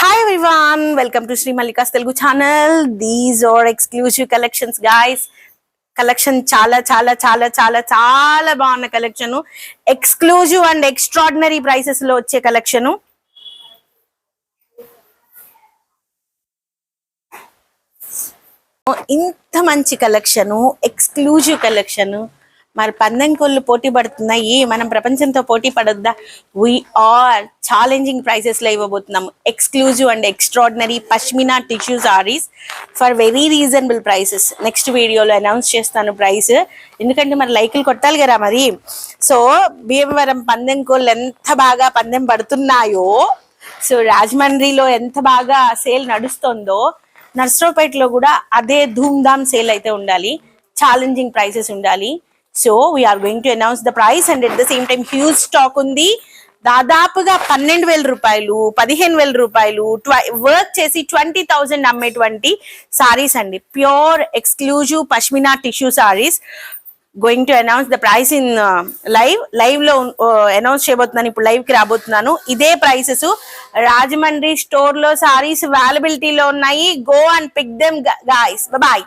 Hi everyone, welcome to Sri Mallika's Telugu channel. These are exclusive collections, guys. Collection చాలా బాగున్న collection. Exclusive and extraordinary prices లో వచ్చే collection. ఇంత మంచి collection, exclusive collection. మరి పందెం కోళ్ళు పోటీ పడుతున్నాయి, మనం ప్రపంచంతో పోటీ పడొద్దా? వీఆర్ ఛాలెంజింగ్ ప్రైసెస్ లో ఇవ్వబోతున్నాము exclusive and extraordinary pashmina tissue saris for very reasonable prices. Next వీడియోలో అనౌన్స్ చేస్తాను ప్రైస్, ఎందుకంటే మరి లైకులు కొట్టాలి కదా మరి. సో భీమవరం పందెం కోళ్ళు ఎంత బాగా పందెం పడుతున్నాయో, సో రాజమండ్రిలో ఎంత బాగా సేల్ నడుస్తుందో, నర్సరావుపేటలో కూడా అదే ధూమ్ధామ్ సేల్ అయితే ఉండాలి, ఛాలెంజింగ్ ప్రైసెస్ ఉండాలి. So we are going to announce the price and at the same time huge stock ఉంది. దాదాపుగా 12,000 రూపాయలు, 15,000 రూపాయలు వర్క్ చేసి 20,000 అమ్మేటువంటి సారీస్ అండి. Pure exclusive pashmina tissue saris. Going to announce the price in live లో అనౌన్స్ చేయబోతున్నాను. ఇప్పుడు లైవ్ కి రాబోతున్నాను. ఇదే ప్రైసెస్ రాజమండ్రి స్టోర్ లో సారీస్ అవైలబిలిటీలో ఉన్నాయి. Go and pick them guys. Bye.